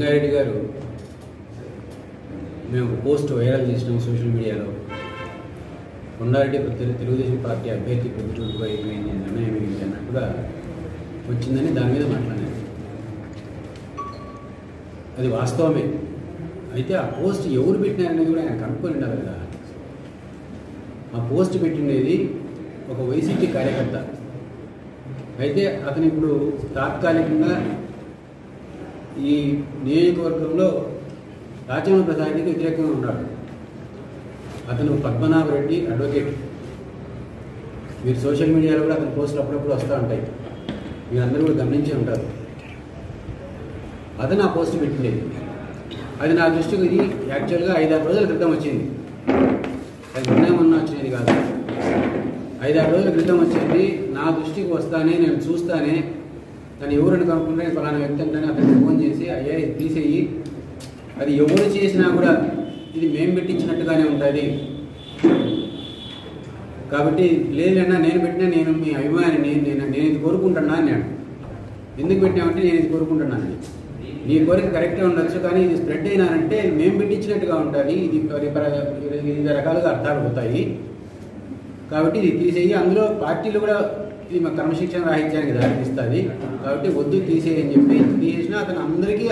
లింగారెడ్డి గారు మేము post viral చేసినాం సోషల్ మీడియాలో. కొండారెడ్డి తెలుగుదేశం పార్టీ అభ్యర్థి ప్రభుత్వం అయిపోయింది నిర్ణయం ఏంటి అన్నట్టుగా వచ్చిందని దాని మీద మాట్లాడారు. అది వాస్తవమే. అయితే ఆ పోస్ట్ ఎవరు పెట్టినారనేది కూడా ఆయన కనుక్కొని ఉండాలి కదా. ఆ పోస్ట్ పెట్టినది ఒక వైసీపీ కార్యకర్త. అయితే అతను ఇప్పుడు తాత్కాలికంగా ఈ నియోజకవర్గంలో రాచమల్లి ప్రసాద్కి వ్యతిరేకంగా ఉన్నాడు. అతను పద్మనాభరెడ్డి అడ్వకేట్. మీరు సోషల్ మీడియాలో కూడా అతని పోస్టులు అప్పుడప్పుడు వస్తూ ఉంటాయి, మీరందరూ కూడా గమనించే ఉంటారు. అతను ఆ పోస్ట్ పెట్టిండేది. అది నా దృష్టికి ఇది యాక్చువల్గా 5-6 రోజుల క్రితం వచ్చింది. అది మొన్న వచ్చినది కాదు, 5-6 రోజుల క్రితం వచ్చింది. నా దృష్టికి వస్తానే, నేను చూస్తానే, తను ఎవరిని కనుక్కుంటే ఫలానా వ్యక్తి అంటానే అతనికి ఫోన్ చేసి, అయ్యా ఇది తీసేయి, అది ఎవరు చేసినా కూడా ఇది మేము పెట్టించినట్టుగానే ఉంటుంది కాబట్టి లేదన్నా నేను పెట్టినా, నేను మీ అభిమానిని, నేను ఇది కోరుకుంటున్నా అన్నాడు. ఎందుకు పెట్టామంటే నేను ఇది కోరుకుంటున్నాను, నీ కోరిక కరెక్టే ఉండొచ్చు, కానీ ఇది స్ప్రెడ్ అయినారంటే మేము పెట్టించినట్టుగా ఉంటుంది, ఇది 2 రకాలుగా అర్థాలు పోతాయి కాబట్టి ఇది తీసేయి. అందులో పార్టీలు కూడా ఇది మా క్రమశిక్షణ రాహిత్యానికి దారితీస్తుంది కాబట్టి వద్దు తీసేయని చెప్పి తీసేసినా అతను అందరికీ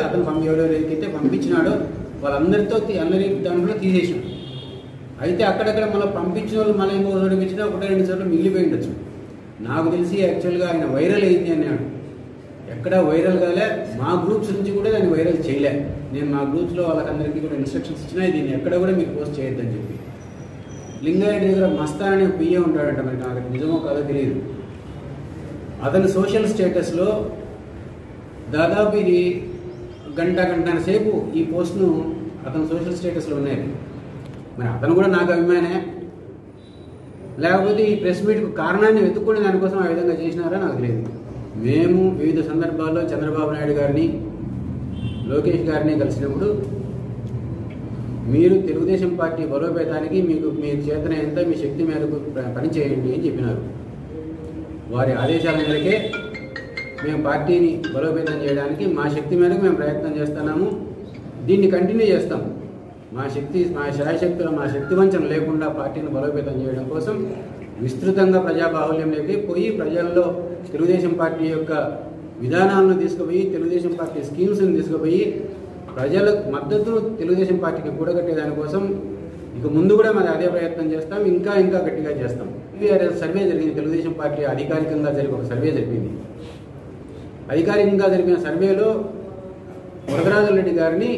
ఎవరెవరికైతే పంపించినాడో వాళ్ళందరితో అందరి దాంట్లో తీసేసాం. అయితే అక్కడక్కడ మళ్ళీ పంపించిన వాళ్ళు మళ్ళీ ఇంకో చోటు ఇచ్చినా 1-2 చోట్ల మిగిలిపోయి ఉండొచ్చు. నాకు తెలిసి యాక్చువల్గా ఆయన వైరల్ అయింది అన్నాడు. ఎక్కడ వైరల్ కాలే, మా గ్రూప్స్ నుంచి కూడా దాన్ని వైరల్ చేయలే. నేను మా గ్రూప్స్లో వాళ్ళకందరికీ కూడా ఇన్స్ట్రక్షన్స్ ఇచ్చినా దీన్ని ఎక్కడ కూడా మీరు పోస్ట్ చేయొద్దని చెప్పి. లింగారెడ్డి దగ్గర మస్తాన్ అనే పిఏ ఉంటాడంట, మరి నాకు నిజమో కాదో తెలియదు. అతని సోషల్ స్టేటస్లో దాదాపు ఇది గంటన్నర సేపు ఈ పోస్ట్ను అతని సోషల్ స్టేటస్లో ఉన్నాయి. మరి అతను కూడా నాకు అభిమానే, లేకపోతే ఈ ప్రెస్ మీట్కు కారణాన్ని వెతుక్కునే దానికోసం ఆ విధంగా చేసినారా నాకు తెలియదు. మేము వివిధ సందర్భాల్లో చంద్రబాబు నాయుడు గారిని, లోకేష్ గారిని కలిసినప్పుడు మీరు తెలుగుదేశం పార్టీ బలోపేతానికి మీకు చేతనైనంత మీ శక్తి మేరకు పనిచేయండి అని చెప్పినారు. వారి ఆదేశాల మేరకే మేము పార్టీని బలోపేతం చేయడానికి మా శక్తి మేరకు మేము ప్రయత్నం చేస్తున్నాము. దీన్ని కంటిన్యూ చేస్తాం. మా శాయశక్తులు, మా శక్తి వంచన లేకుండా పార్టీని బలోపేతం చేయడం కోసం విస్తృతంగా ప్రజాబాహుల్యంలోకి పోయి ప్రజల్లో తెలుగుదేశం పార్టీ యొక్క విధానాలను తీసుకుపోయి, తెలుగుదేశం పార్టీ స్కీమ్స్ని తీసుకుపోయి ప్రజల మద్దతును తెలుగుదేశం పార్టీకి కూడగట్టే దానికోసం ఇక ముందు కూడా మరి అదే ప్రయత్నం చేస్తాం, ఇంకా గట్టిగా చేస్తాం. సర్వే జరిగింది, తెలుగుదేశం పార్టీ అధికారికంగా ఒక సర్వే జరిగింది. అధికారికంగా జరిపిన సర్వేలో వరదరాజరెడ్డి గారిని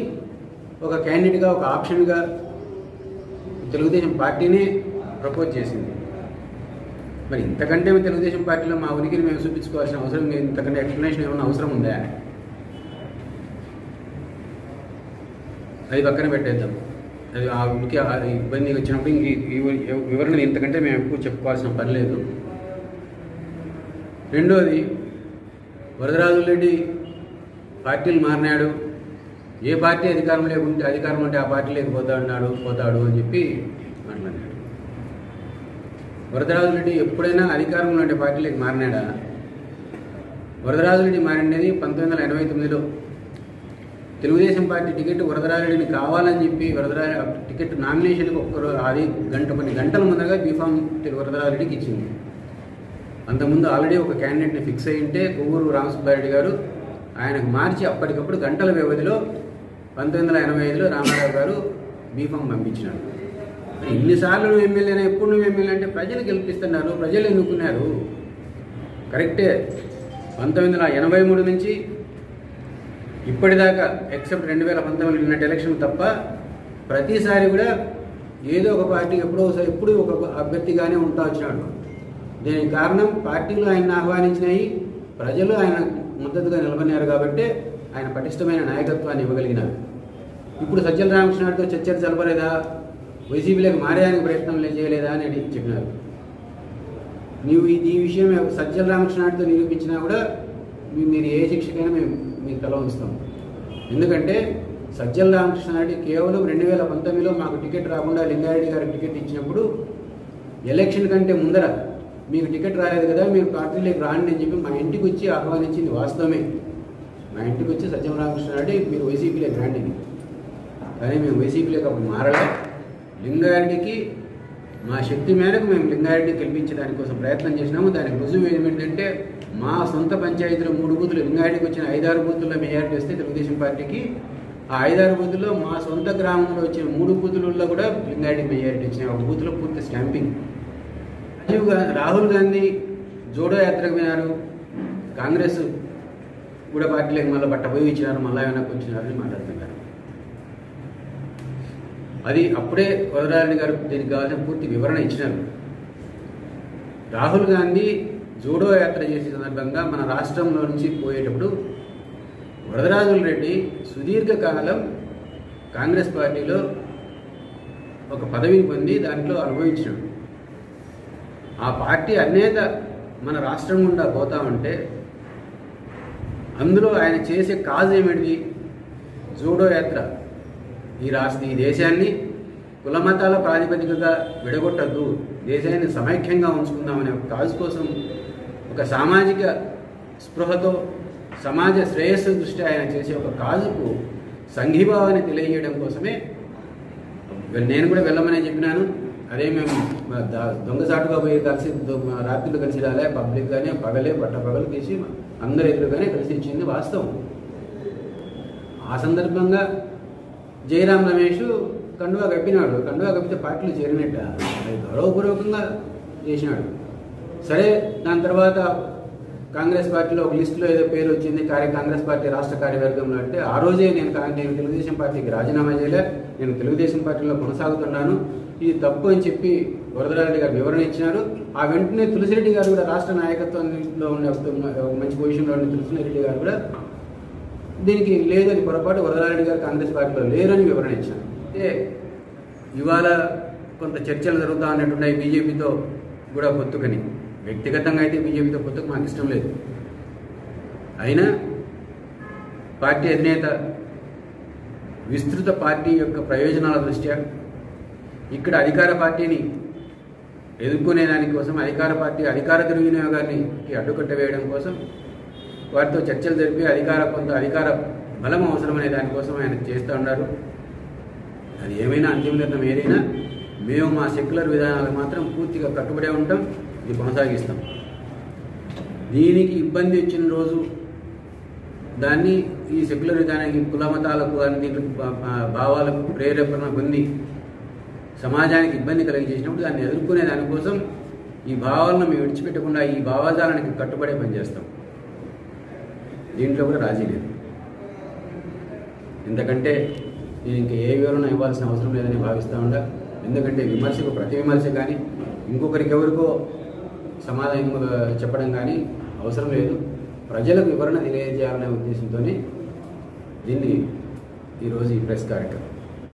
ఒక క్యాండిడేట్గా, ఒక ఆప్షన్గా తెలుగుదేశం పార్టీని ప్రపోజ్ చేసింది. మరి ఇంతకంటే తెలుగుదేశం పార్టీలో మా ఉనికిని మేము చూపించుకోవాల్సిన అవసరం, ఇంతకంటే ఎక్స్ప్లెనేషన్ ఏమన్నా అవసరం ఉందా? అది పక్కన పెట్టేద్దాం. అది ఆ ఉనికి ఇబ్బంది వచ్చినప్పుడు వివరణ ఇంతకంటే మేము ఎక్కువ చెప్పుకోవాల్సిన పని లేదు. రెండోది, వరదరాజరెడ్డి పార్టీలు మారినాడు, ఏ పార్టీ అధికారం ఉంటే ఆ పార్టీలోకి పోతాడు అని చెప్పి మాట్లాడినాడు. వరదరాజరెడ్డి ఎప్పుడైనా అధికారంలో ఉండే పార్టీలోకి మారినాడా? వరదరాజరెడ్డి మారినది 1989లో. తెలుగుదేశం పార్టీ టికెట్ వరదరాజరెడ్డిని కావాలని చెప్పి టికెట్ నామినేషన్కి కొన్ని గంటల ముందరగా బీఫామ్ వరదరాజరెడ్డికి ఇచ్చింది. అంతకుముందు ఆల్రెడీ ఒక క్యాండిడేట్ని ఫిక్స్ అయి ఉంటే కొవ్వూరు రామసుబ్బారెడ్డి గారు ఆయనకు మార్చి అప్పటికప్పుడు గంటల వ్యవధిలో 1985లో రామారావు గారు బీఫామ్ పంపించినాడు. ఇన్నిసార్లు నువ్వు ఎమ్మెల్యేనా, ఎప్పుడు నువ్వు ఎమ్మెల్యే అంటే ప్రజలు గెలిపిస్తున్నారు, ప్రజలు ఎన్నుకున్నారు, కరెక్టే. 1983 నుంచి ఇప్పటిదాకా ఎక్సెప్ట్ 2019 నిన్నటి ఎలక్షన్ తప్ప ప్రతిసారి కూడా ఏదో ఒక పార్టీకి ఎప్పుడు ఒక అభ్యర్థిగానే ఉంటా వచ్చినాడు. దీనికి కారణం పార్టీలు ఆయన ఆహ్వానించినాయి, ప్రజలు ఆయన మద్దతుగా నిలబడినారు కాబట్టి ఆయన పటిష్టమైన నాయకత్వాన్ని ఇవ్వగలిగినారు. ఇప్పుడు సజ్జల రామకృష్ణతో చర్చలు జరపలేదా, వైసీపీలోకి మారేదానికి ప్రయత్నం చేయలేదా అని చెప్పినారు. నీవు ఈ విషయం సజ్జల రామకృష్ణతో నిరూపించినా కూడా మీరు ఏ శిక్షకైనా మేము మీకు తల ఉంచుతాం. ఎందుకంటే సజ్జల రామకృష్ణారెడ్డి కేవలం 2019లో మాకు టికెట్ రాకుండా లింగారెడ్డి గారికి టికెట్ ఇచ్చినప్పుడు ఎలక్షన్ కంటే ముందర మీకు టికెట్ రాలేదు కదా, మీరు పార్టీలోకి రాండి అని చెప్పి మా ఇంటికి వచ్చి ఆహ్వానించింది వాస్తవమే. మా ఇంటికి వచ్చి సత్యం రామకృష్ణ రెడ్డి మీరు వైసీపీలోకి రండి, కానీ మేము వైసీపీలోకి అప్పుడు మారలే. లింగారెడ్డికి మా శక్తి మేరకు మేము లింగారెడ్డి గెలిపించడానికి కోసం ప్రయత్నం చేసినాము. దానికి రుజువు ఏమిటంటే మా సొంత పంచాయతీలో 3 బూతులు లింగారెడ్డికి వచ్చిన 5-6 బూతుల్లో మెజారిటీ వస్తే తెలుగుదేశం పార్టీకి ఆ 5-6 బూతుల్లో మా సొంత గ్రామంలో వచ్చిన 3 బూతులలో కూడా లింగారెడ్డికి మెజారిటీ వచ్చినాయి. ఒక బూత్లో పూర్తి స్టాంపింగ్. రాహుల్ గాంధీ జోడో యాత్రకు పోయినారు, కాంగ్రెస్ కూడా పార్టీలకు మళ్ళీ పట్టబోయి ఇచ్చినారు, మళ్ళీ వెనక్కి వచ్చినారని మాట్లాడుతున్నారు. అది అప్పుడే వరదరాజరెడ్డి గారు దీనికి కావాల్సిన పూర్తి వివరణ ఇచ్చినారు. రాహుల్ గాంధీ జోడో యాత్ర చేసే సందర్భంగా మన రాష్ట్రంలో నుంచి పోయేటప్పుడు వరదరాజరెడ్డి సుదీర్ఘకాలం కాంగ్రెస్ పార్టీలో ఒక పదవిని పొంది దాంట్లో అనుభవించినాడు. ఆ పార్టీ అన్నేత మన రాష్ట్రం గుండా పోతా ఉంటే అందులో ఆయన చేసే కాజ్ ఏమిటి? జోడో యాత్ర. ఈ దేశాన్ని కులమతాల ప్రాతిపదికగా విడగొట్టద్దు, దేశాన్ని సమైక్యంగా ఉంచుకుందామనే ఒక కాజ్ కోసం, ఒక సామాజిక స్పృహతో సమాజ శ్రేయస్సు దృష్టి ఆయన చేసే ఒక కాజుకు సంఘీభావాన్ని తెలియజేయడం కోసమే నేను కూడా వెళ్ళమని చెప్పినాను. అదే మేము దొంగసాటుగా పోయి కలిసి రాత్రులు కలిసి రాలే, పబ్లిక్గానే పగలే పగలు తీసి అందరి ఎదురుగానే కలిసి ఇచ్చింది వాస్తవం. ఆ సందర్భంగా జయరాం రమేష్ కండువా కప్పినాడు. కండువా కప్పితే పార్టీలు చేరినట్ట, అది గౌరవపూర్వకంగా చేసినాడు. సరే, దాని తర్వాత కాంగ్రెస్ పార్టీలో ఒక లిస్టులో ఏదో పేరు వచ్చింది కాంగ్రెస్ పార్టీ రాష్ట్ర కార్యవర్గంలో. అంటే ఆ రోజే నేను తెలుగుదేశం పార్టీకి రాజీనామా చేయలే, నేను తెలుగుదేశం పార్టీలో కొనసాగుతున్నాను, ఇది తప్పు అని చెప్పి వరదరాజరెడ్డి గారు వివరణ ఇచ్చినారు. ఆ వెంటనే తులసిరెడ్డి గారు కూడా రాష్ట్ర నాయకత్వంలో ఉన్న మంచి పొజిషన్లో ఉన్న తులసిరెడ్డి గారు కూడా దీనికి లేదని పొరపాటు వరదరాజరెడ్డి గారు కాంగ్రెస్ పార్టీలో లేరని వివరణ ఇచ్చారు. అంటే ఇవాళ కొంత చర్చలు జరుగుతూ ఉన్నట్టున్నాయి బీజేపీతో కూడా పొత్తుకని. వ్యక్తిగతంగా అయితే బీజేపీతో పొత్తుకు మాకు ఇష్టం లేదు. అయినా పార్టీ అధినేత విస్తృత పార్టీ యొక్క ప్రయోజనాల దృష్ట్యా ఇక్కడ అధికార పార్టీని ఎదుర్కొనే దానికోసం, అధికార దుర్వినియోగాన్ని అడ్డుకట్ట వేయడం కోసం వారితో చర్చలు జరిపి అధికార బలం అవసరమనే దానికోసం ఆయన చేస్తూ ఉన్నారు. అది ఏమైనా అంతిమ నిర్ణయం ఏదైనా మేము మా సెక్యులర్ విధానాలకు మాత్రం పూర్తిగా కట్టుబడే ఉంటాం, ఇది కొనసాగిస్తాం. దీనికి ఇబ్బంది వచ్చిన రోజు దాన్ని ఈ సెక్యులర్ విధానానికి కులమతాలకు అన్నింటి భావాలకు ప్రేరేపణ పొంది సమాజానికి ఇబ్బంది కలిగించేసినప్పుడు దాన్ని ఎదుర్కొనే దానికోసం ఈ భావాలను మేము విడిచిపెట్టకుండా ఈ భావజాలానికి కట్టుబడే పనిచేస్తాం. దీంట్లో కూడా రాజీ లేదు. ఎందుకంటే నేను ఇంకా ఏ వివరణ ఇవ్వాల్సిన అవసరం లేదని భావిస్తూ ఉండా. ఎందుకంటే విమర్శకు ప్రతి విమర్శ కానీ ఇంకొకరికి ఎవరికో సమాధానం చెప్పడం కానీ అవసరం లేదు. ప్రజలకు వివరణ తెలియజేయాలనే ఉద్దేశంతోనే ఈరోజు ఈ ప్రెస్ కార్యక్రమం.